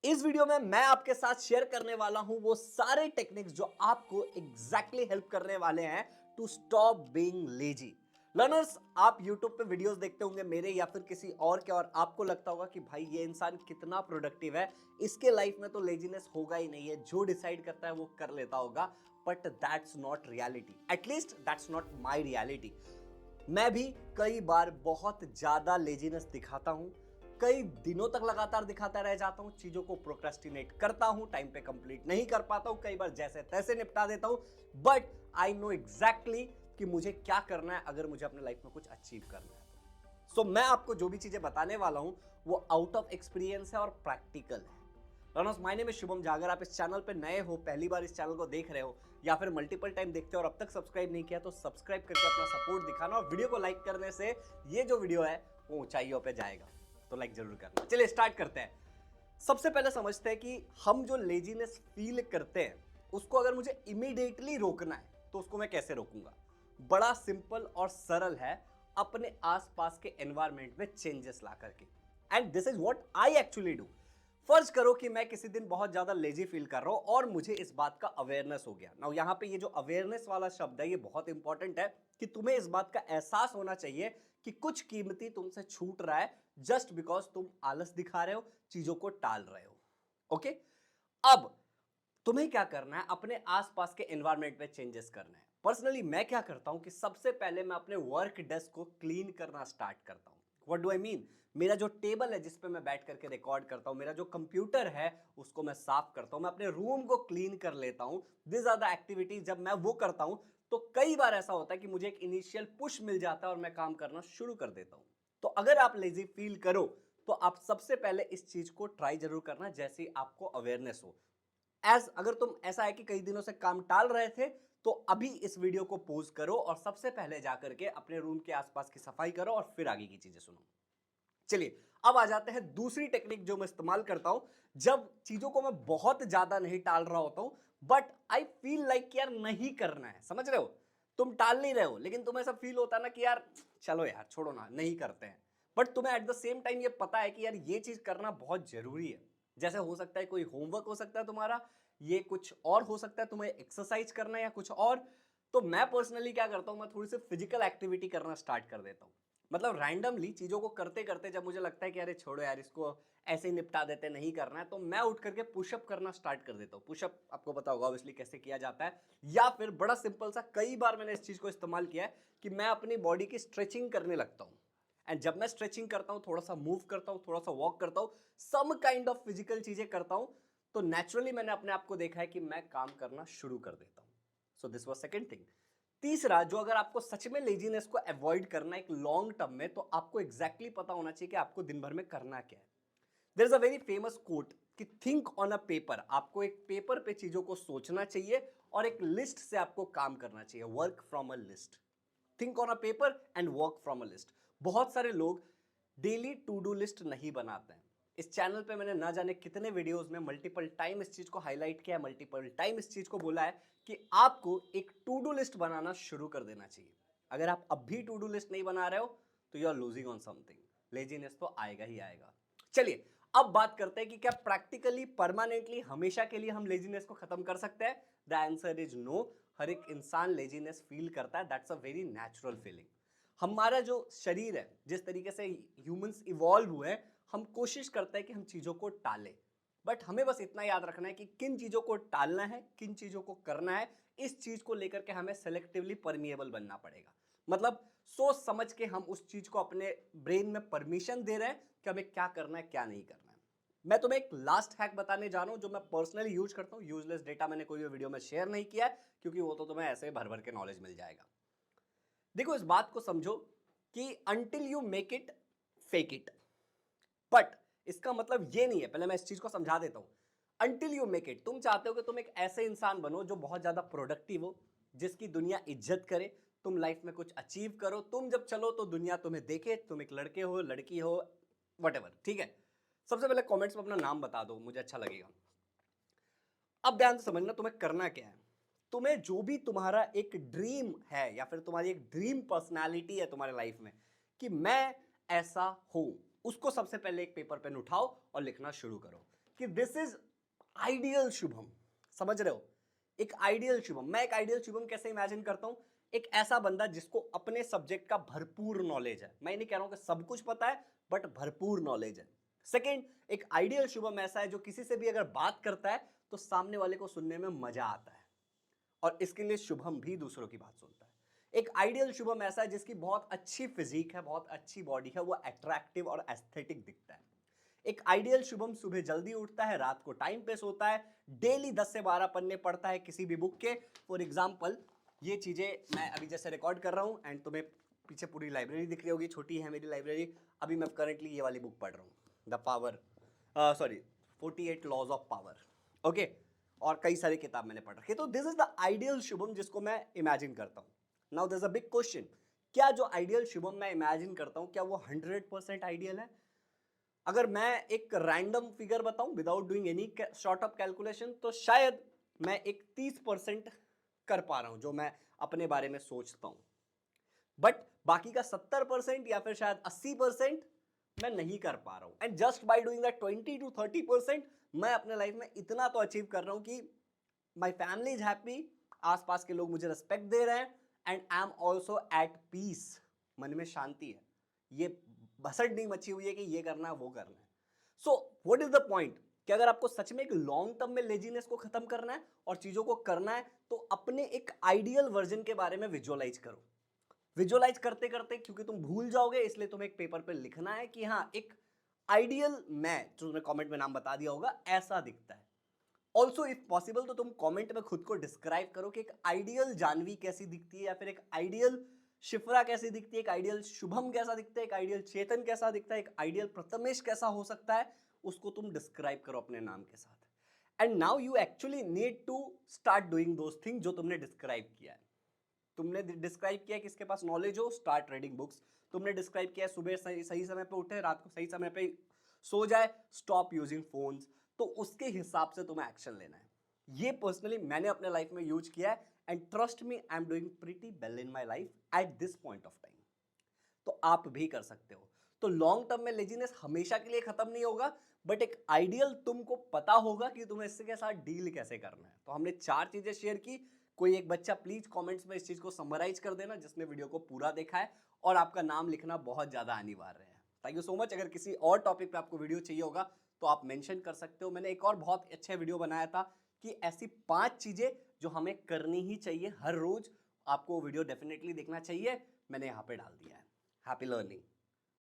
इस वीडियो में मैं आपके साथ शेयर करने वाला हूं वो सारे टेक्निक्स जो आपको एग्जैक्टली हेल्प करने वाले हैं to stop being lazy. Learners, आप YouTube पे वीडियोस देखते होंगे मेरे या फिर किसी और के, और आपको लगता होगा कि भाई ये इंसान कितना प्रोडक्टिव है, इसके लाइफ में तो लेजीनेस होगा ही नहीं है, जो डिसाइड करता है वो कर लेता होगा। But that's not reality, at least that's not my reality. मैं भी कई बार बहुत ज्यादा लेजीनेस दिखाता हूं, कई दिनों तक लगातार दिखाता रह जाता हूं, चीजों को प्रोक्रेस्टिनेट करता हूं, टाइम पे कंप्लीट नहीं कर पाता हूं, कई बार जैसे तैसे निपटा देता हूं। बट आई नो एग्जैक्टली कि मुझे क्या करना है अगर मुझे अपने लाइफ में कुछ अचीव करना है। सो मैं आपको जो भी चीजें बताने वाला हूं वो आउट ऑफ एक्सपीरियंस है और प्रैक्टिकल है। Runners, my name is Shubham Jha. अगर आप इस चैनल पे नए हो, पहली बार इस चैनल को देख रहे हो या फिर मल्टीपल टाइम देखते हो और अब तक सब्सक्राइब नहीं किया तो सब्सक्राइब करके अपना सपोर्ट दिखाना, और वीडियो को लाइक करने से ये जो वीडियो है वो ऊंचाइयों पे जाएगा, तो लाइक जरूर करना। चलिए स्टार्ट करते हैं। सबसे पहले समझते हैं कि हम जो लेजीनेस फील करते हैं उसको अगर मुझे इमीडिएटली रोकना है तो उसको मैं कैसे रोकूंगा। बड़ा सिंपल और सरल है, अपने आसपास के एनवायरनमेंट में चेंजेस ला करके। And this is what I actually do. फर्ज करो कि मैं किसी दिन बहुत ज्यादा लेजी फील कर रहा हूं और मुझे इस बात का अवेयरनेस हो गया। नाउ यहां पे ये जो अवेयरनेस वाला शब्द है ये बहुत इंपॉर्टेंट है कि तुम्हें इस बात का एहसास होना चाहिए कि कुछ कीमती तुमसे छूट रहा है जस्ट बिकॉज तुम आलस दिखा रहे हो, चीजों को टाल रहे हो। ओके, अब तुम्हें क्या करना है, अपने आसपास के एनवायरनमेंट में चेंजेस करना है। पर्सनली मैं क्या करता हूं कि सबसे पहले मैं अपने वर्क डेस्क को क्लीन करना स्टार्ट करता हूं। What do I mean? मेरा जो टेबल है जिस पे मैं बैठ करके रिकॉर्ड करता हूं, मेरा जो कंप्यूटर है उसको मैं साफ करता हूं, मैं अपने रूम को क्लीन कर लेता हूं। This are the activities. जब मैं वो करता हूं तो कई बार ऐसा होता है कि मुझे एक इनिशियल पुश मिल जाता है और मैं काम करना शुरू कर देता हूं। तो अगर आप लेजी फील करो तो आप सबसे पहले इस चीज को ट्राई जरूर करना जैसे ही आपको अवेयरनेस हो। अगर तुम ऐसा है कि कई दिनों से काम टाल रहे थे तो अभी इस वीडियो को पॉज करो और सबसे पहले जाकर के अपने रूम के आसपास की सफाई करो और फिर आगे की चीजें सुनो। चलिए अब आ जाते हैं दूसरी टेक्निक जो मैं इस्तेमाल करता हूं जब चीजों को मैं बहुत ज्यादा नहीं टाल रहा होता हूं, बट आई फील लाइक यार नहीं करना है। समझ रहे हो? तुम टाल नहीं रहे हो लेकिन तुम्हें ऐसा फील होता है ना कि यार चलो यार छोड़ो ना, नहीं करते हैं। बट तुम्हें एट द सेम टाइम ये पता है कि यार ये चीज करना बहुत जरूरी है। जैसे हो सकता है कोई होमवर्क हो सकता है तुम्हारा, ये कुछ और हो सकता है, तुम्हें एक्सरसाइज करना है या कुछ और। तो मैं पर्सनली क्या करता हूं, मैं थोड़ी सी फिजिकल एक्टिविटी करना स्टार्ट कर देता हूं। मतलब रैंडमली चीजों को करते करते जब मुझे लगता है कि अरे छोड़ो यार इसको ऐसे ही निपटा देते, नहीं करना है, तो मैं उठ करके पुशअप करना स्टार्ट कर देता हूँ। पुशअप आपको पता होगा ऑब्वियसली कैसे किया जाता है। या फिर बड़ा सिंपल सा, कई बार मैंने इस चीज को इस्तेमाल किया है कि मैं अपनी बॉडी की स्ट्रेचिंग करने लगता हूँ। एंड जब मैं स्ट्रेचिंग करता हूँ, थोड़ा सा मूव करता हूँ, थोड़ा सा वॉक करता हूँ, सम काइंड ऑफ फिजिकल चीजें करता हूँ, तो नेचुरली मैंने अपने आप को देखा है कि मैं काम करना शुरू कर देता हूँ। So this was second thing. तीसरा, जो अगर आपको सच में लेजीनेस को अवॉइड करना है एक लॉन्ग टर्म में, तो आपको एग्जैक्टली पता होना चाहिए कि आपको दिन भर में करना क्या है। There is a very famous quote कि थिंक ऑन अ पेपर। आपको एक पेपर पे चीजों को सोचना चाहिए और एक लिस्ट से आपको काम करना चाहिए। Work from a list. Think on a paper and work from a list. बहुत सारे लोग डेली टू डू लिस्ट नहीं बनाते हैं। इस चैनल पे मैंने ना जाने कितने वीडियोस में मल्टीपल टाइम इस चीज को हाईलाइट किया है, मल्टीपल टाइम इस चीज को बोला है कि आपको एक टू डू लिस्ट बनाना शुरू कर देना चाहिए। अगर आप अब भी टू डू लिस्ट नहीं बना रहे हो तो you are losing on something. Laziness तो आएगा ही आएगा। चलिए अब बात करते हैं कि क्या प्रैक्टिकली परमानेंटली हमेशा के लिए हम लेजीनेस को खत्म कर सकते हैं। The answer is no. हर एक इंसान लेजीनेस फील करता है, that's a very natural feeling. हमारा जो शरीर है, जिस तरीके से ह्यूमंस इवॉल्व हुए हैं, हम कोशिश करते हैं कि हम चीजों को टालें। बट हमें बस इतना याद रखना है कि किन चीजों को टालना है, किन चीजों को करना है। इस चीज को लेकर के हमें सेलेक्टिवली परमिएबल बनना पड़ेगा। मतलब सोच समझ के हम उस चीज को अपने ब्रेन में परमिशन दे रहे हैं कि हमें क्या करना है क्या नहीं करना है। मैं तुम्हें एक लास्ट हैक बताने जा रहा हूं जो मैं पर्सनली यूज करता हूं। यूजलेस डेटा मैंने कोई वीडियो में शेयर नहीं किया है क्योंकि वो तो तुम्हें ऐसे भर भर के नॉलेज मिल जाएगा। देखो, इस बात को समझो कि until you make it fake it. But इसका मतलब ये नहीं है, पहले मैं इस चीज को समझा देता हूं। अंटिल यू मेक इट, तुम चाहते हो कि तुम एक ऐसे इंसान बनो जो बहुत ज्यादा प्रोडक्टिव हो, जिसकी दुनिया इज्जत करे, तुम लाइफ में कुछ अचीव करो, तुम जब चलो तो दुनिया तुम्हें देखे, तुम एक लड़के हो, लड़की हो, वट ठीक है। सबसे पहले कमेंट्स में अपना नाम बता दो, मुझे अच्छा लगेगा। अब ध्यान से समझना तुम्हें करना क्या है। तुम्हें जो भी तुम्हारा एक ड्रीम है या फिर तुम्हारी एक ड्रीम पर्सनालिटी है तुम्हारे लाइफ में कि मैं ऐसा हूं, उसको सबसे पहले एक पेपर पेन उठाओ और लिखना शुरू करो। कि दिस इज आइडियल शुभम। समझ रहे हो? एक आइडियल शुभम, मैं एक आइडियल शुभम कैसे इमेजिन करता हूं? एक ऐसा बंदा जिसको अपने सब्जेक्ट का भरपूर नॉलेज है। मैं नहीं कह रहा हूं कि सब कुछ पता है, बट भरपूर नॉलेज है। सेकेंड, एक आइडियल शुभम ऐसा है जो किसी से भी अगर बात करता है तो सामने वाले को सुनने में मजा आता है, और इसके लिए शुभम भी दूसरों की बात सुनता है। एक आइडियल शुभम ऐसा है जिसकी बहुत अच्छी फिजिक है, बहुत अच्छी बॉडी है, वो अट्रैक्टिव और एस्थेटिक दिखता है। एक आइडियल शुभम सुबह जल्दी उठता है, रात को टाइम पे सोता है, डेली 10 से 12 पन्ने पढ़ता है किसी भी बुक के। फॉर एग्जाम्पल, ये चीजें मैं अभी जैसे रिकॉर्ड कर रहा हूं एंड तुम्हें पीछे पूरी लाइब्रेरी दिख रही होगी, छोटी है मेरी लाइब्रेरी। अभी मैं करंटली ये वाली बुक पढ़ रहा हूँ, the power 48 laws of power. Okay, और कई सारी किताब मैंने पढ़ रखी। तो this is the ideal Shubham जिसको मैं इमेजिन करता हूँ। Now there is a big question, क्या जो आइडियल शुभम मैं इमेजिन करता हूँ क्या वो 100% आइडियल है? अगर मैं एक रैंडम फिगर बताऊं without doing any short of calculation, तो शायद मैं एक 30% कर पा रहा हूं जो मैं अपने बारे में सोचता हूं, बट बाकी का 70% या फिर शायद 80% मैं नहीं कर पा रहा हूं। And just by doing that 20 to 30% मैं अपने लाइफ में इतना तो अचीव कर रहा हूं कि माई फैमिली इज हैप्पी, आसपास के लोग मुझे रिस्पेक्ट दे रहे हैं, and I am also at peace. मन में शांति है, ये भसड़ नहीं मची हुई है कि ये करना है वो करना है। So what is the point कि अगर आपको सच में एक लॉन्ग टर्म में लेजीनेस को खत्म करना है और चीजों को करना है, तो अपने एक आइडियल वर्जन के बारे में विजुअलाइज करो। विजुअलाइज करते करते, क्योंकि तुम भूल जाओगे इसलिए तुम्हें एक पेपर पे लिखना है कि हाँ, एक आइडियल मैं, जो तुमने कमेंट में नाम बता दिया होगा, ऐसा दिखता है। ऑल्सो इफ पॉसिबल तो तुम कमेंट में खुद को डिस्क्राइब करो कि एक आइडियल जानवी कैसी दिखती है, या फिर एक आइडियल शिफ्रा कैसी दिखती है, एक आइडियल शुभम कैसा दिखता है, एक आइडियल चेतन कैसा दिखता है, एक आइडियल प्रथमेश कैसा हो सकता है, उसको तुम डिस्क्राइब करो अपने नाम के साथ। And now you actually need to start doing those thing जो तुमने डिस्क्राइब किया है। तुमने डिस्क्राइब किया है किसके पास नॉलेज हो, स्टार्ट रीडिंग बुक्स। तुमने डिस्क्राइब किया है सुबह सही समय पे उठे, रात को सही समय पे सो जाए, स्टॉप यूजिंग फोन्स, तो उसके हिसाब से तुम्हें एक्शन लेना है। ये पर्सनली मैंने अपने लाइफ में यूज किया है, and trust me, I am doing pretty well in my life at this point of time. तो आप भी कर सकते हो। तो लॉन्ग टर्म में लेजीनेस हमेशा के लिए खत्म नहीं होगा, बट एक आइडियल तुमको पता होगा कि तुम्हें इससे के साथ डील कैसे करना है। तो हमने 4 चीजें शेयर की। कोई एक बच्चा प्लीज कमेंट्स में इस चीज को समराइज कर देना जिसने वीडियो को पूरा देखा है, और आपका नाम लिखना बहुत ज्यादा अनिवार्य है। Thank you so much. अगर किसी और टॉपिक पे आपको वीडियो चाहिए होगा तो आप मेंशन कर सकते हो। मैंने एक और बहुत अच्छा वीडियो बनाया था कि ऐसी 5 चीजें जो हमें करनी ही चाहिए हर रोज, आपको वीडियो डेफिनेटली देखना चाहिए, मैंने यहाँ पे डाल दिया है। Happy learning.